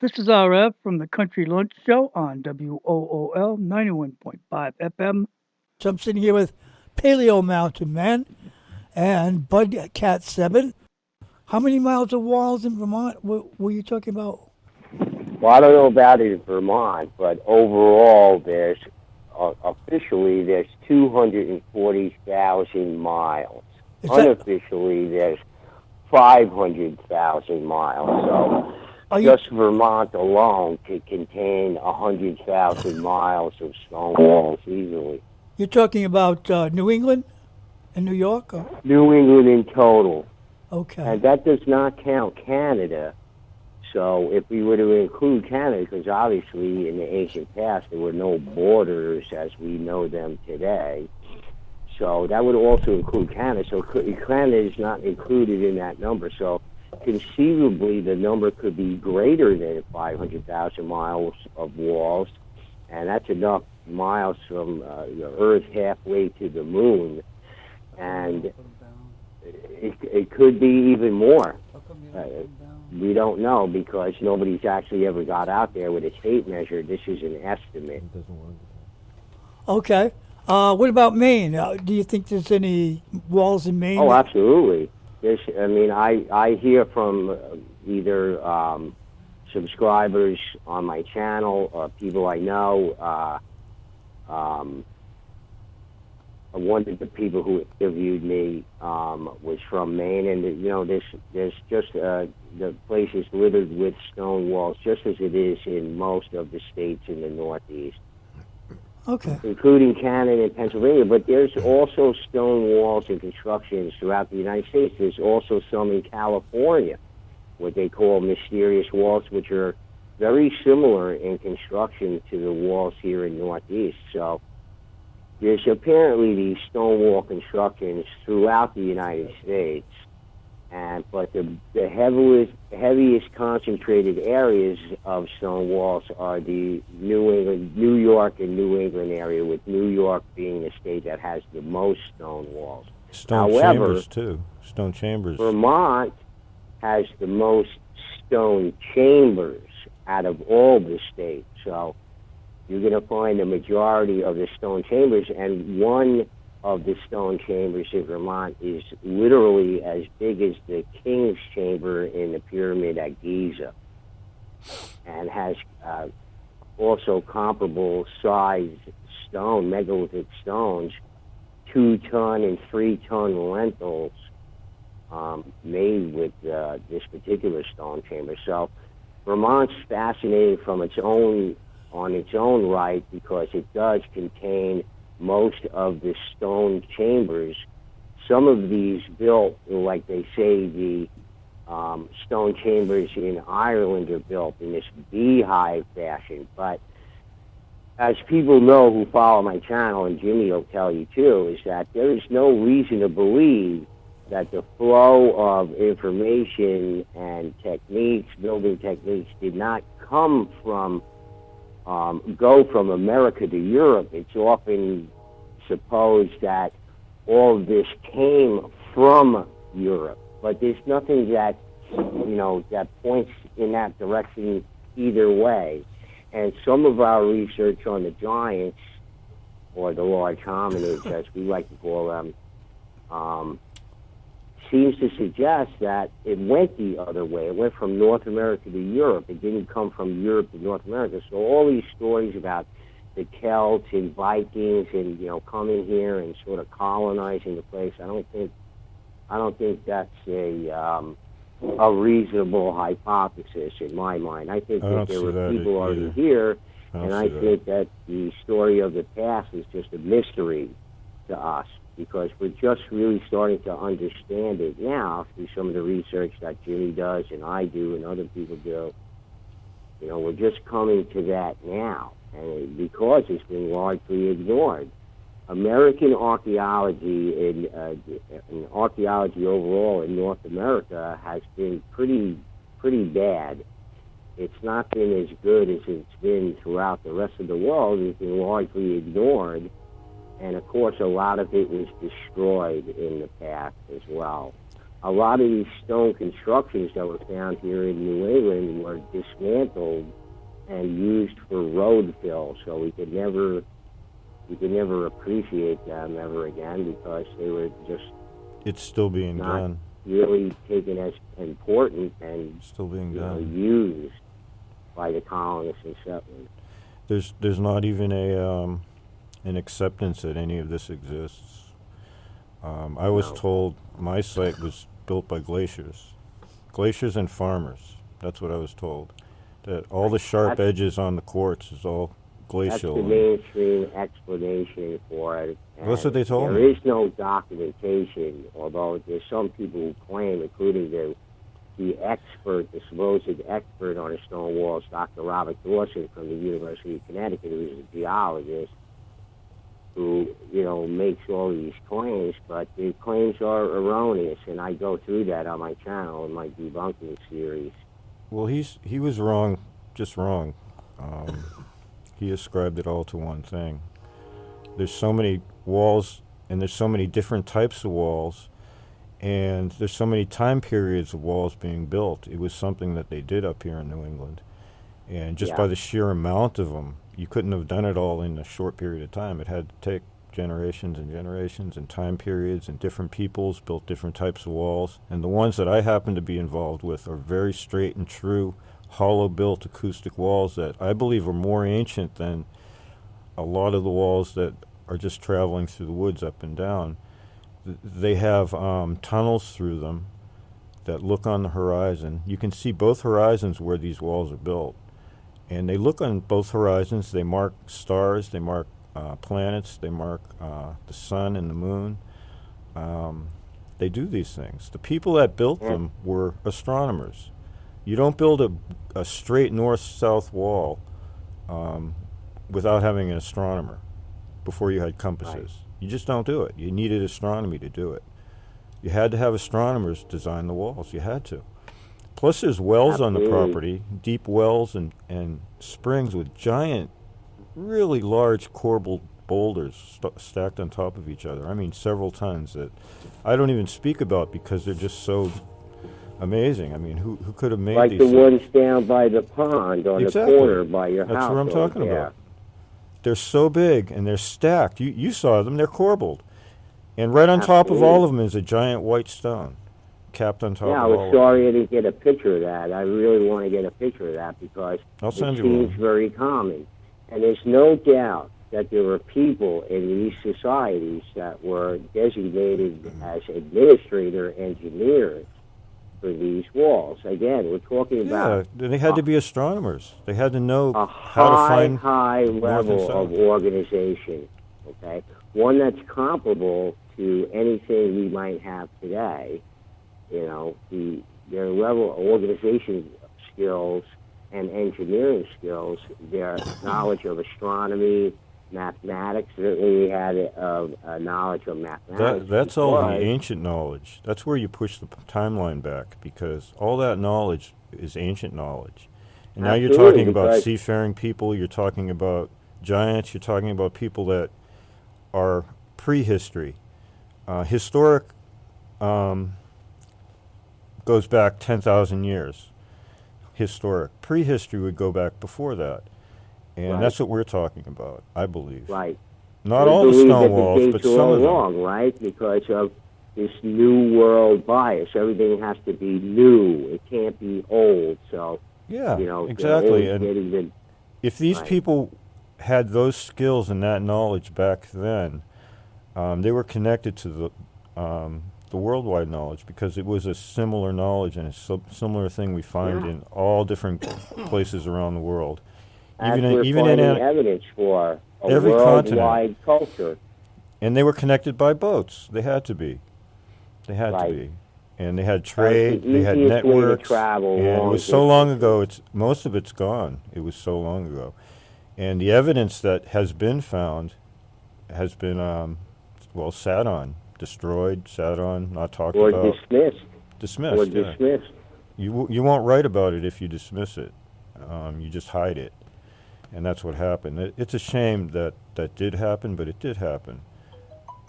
This is RF from the Country Lunch Show on WOOL 91.5 FM. So I'm sitting here with Paleo Mountain Man and BudCat7. How many miles of walls in Vermont were you talking about? Well, I don't know about it in Vermont, but overall, officially there's 240,000 miles. Is that Unofficially, there's 500,000 miles. So are you just Vermont alone could contain 100,000 miles of stone walls easily. you're talking about New England and New York? Or? New England in total, Okay. and that does not count Canada. So if we were to include Canada, because obviously in the ancient past there were no borders as we know them today, so that would also include Canada. So Canada is not included in that number. So conceivably the number could be greater than 500,000 miles of walls, and that's enough miles from the Earth halfway to the moon, and it could be even more. We don't know because nobody's actually ever got out there with a tape measure. This is an estimate. Okay. What about Maine? Do you think there's any walls in Maine? Oh, absolutely. I hear from either subscribers on my channel or people I know. One of the people who interviewed me was from Maine, and there's just the place is littered with stone walls, just as it is in most of the states in the Northeast, Okay. including Canada and Pennsylvania. But there's also stone walls and constructions throughout the United States. There's also some in California, what they call mysterious walls, which are very similar in construction to the walls here in Northeast. So there's apparently these stone wall constructions throughout the United States, but the heaviest concentrated areas of stone walls are the New York and New England area, with New York being the state that has the most stone walls. Stone chambers too. Stone chambers. Vermont has the most stone chambers out of all the states. So you're going to find the majority of the stone chambers, and one of the stone chambers in Vermont is literally as big as the King's Chamber in the pyramid at Giza, and has also comparable size stone, megalithic stones, 2-ton and 3-ton lentils made with this particular stone chamber. So Vermont's fascinating on its own right, because it does contain most of the stone chambers. Some of these built, like they say, the stone chambers in Ireland are built in this beehive fashion. But as people know who follow my channel, and Jimmy will tell you too, is that there is no reason to believe that the flow of information and techniques, building techniques, did not come from go from America to Europe. It's often supposed that all of this came from Europe, but there's nothing that that points in that direction either way. And some of our research on the giants, or the large hominids, as we like to call them, seems to suggest that it went the other way. It went from North America to Europe. It didn't come from Europe to North America. So all these stories about the Celts and Vikings and coming here and sort of colonizing the place, I don't think that's a reasonable hypothesis in my mind. I think that there were people already here, and I think that the story of the past is just a mystery to us, because we're just really starting to understand it now through some of the research that Jimmy does and I do and other people do. We're just coming to that now, and because it's been largely ignored. American archaeology and archaeology overall in North America has been pretty bad. It's not been as good as it's been throughout the rest of the world. It's been largely ignored. And, of course, a lot of it was destroyed in the past as well. A lot of these stone constructions that were found here in New England were were dismantled and used for road fill, so we could never appreciate them ever again because they were just It's still being not done. really taken as important and Still being done. used by the colonists and settlers. There's not even an acceptance that any of this exists. I was told my site was built by glaciers and farmers. That's what I was told. That all the sharp edges on the quartz is all glacial. That's the mainstream explanation for it. Well, that's what they told me. There is no documentation, although there's some people who claim, including the expert, the supposed expert on the stone walls, Dr. Robert Dawson from the University of Connecticut, who's a geologist, who, makes all these claims, but the claims are erroneous, and I go through that on my channel in my debunking series. Well, he was wrong, just wrong. He ascribed it all to one thing. There's so many walls, and there's so many different types of walls, and there's so many time periods of walls being built. It was something that they did up here in New England. And just by the sheer amount of them, you couldn't have done it all in a short period of time. It had to take generations and generations and time periods, and different peoples built different types of walls. And the ones that I happen to be involved with are very straight and true, hollow-built acoustic walls that I believe are more ancient than a lot of the walls that are just traveling through the woods up and down. They have tunnels through them that look on the horizon. You can see both horizons where these walls are built. And they look on both horizons. They mark stars, they mark planets, they mark the sun and the moon. They do these things. The people that built them were astronomers. You don't build a straight north-south wall without having an astronomer before you had compasses. Right. You just don't do it. You needed astronomy to do it. You had to have astronomers design the walls. You had to. Plus there's wells on the property, deep wells and springs with giant, really large corbelled boulders stacked on top of each other. I mean, several tons that I don't even speak about because they're just so amazing. I mean, who could have made these things? Like the ones things? down by the pond on the corner by your house. That's what I'm talking about. They're so big and they're stacked. You saw them. They're corbelled. And right on top of all of them is a giant white stone capped on top of all of them. I was sorry I didn't get a picture of that. I really want to get a picture of that because it seems very common. And there's no doubt that there were people in these societies that were designated as administrator engineers for these walls. Again, we're talking about... Yeah, they had to be astronomers. They had to know how to find... high level of organization, okay? One that's comparable to anything we might have today. Their level of organization skills and engineering skills, their knowledge of astronomy, mathematics. Certainly we had a knowledge of mathematics. That's all the ancient knowledge. That's where you push the timeline back, because all that knowledge is ancient knowledge. And now you're talking about seafaring people, you're talking about giants, you're talking about people that are prehistory. Historic goes back 10,000 years. Historic. Prehistory would go back before that. And that's what we're talking about, I believe. Right. Not all the stone walls, but some of them. Wrong, right? Because of this new world bias. Everything has to be new. It can't be old. So, exactly. And if these people had those skills and that knowledge back then, they were connected to the worldwide knowledge, because it was a similar knowledge and a similar thing we find in all different places around the world. Even in evidence for every worldwide culture. And they were connected by boats. They had to be. They had to be. And they had trade, they had networks. And it was so long ago, most of it's gone. It was so long ago. And the evidence that has been found has been, sat on, destroyed, sat on, not talked about. Or dismissed. Dismissed, Or dismissed. You won't write about it if you dismiss it. You just hide it. And that's what happened. It's a shame that did happen, but it did happen.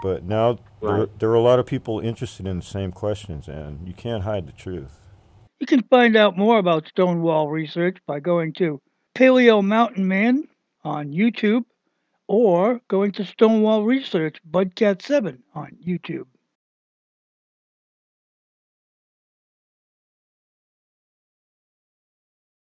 But now there are a lot of people interested in the same questions, and you can't hide the truth. You can find out more about Stonewall research by going to Paleo Mountain Man on YouTube or going to Stonewall Research BudCat7 on YouTube.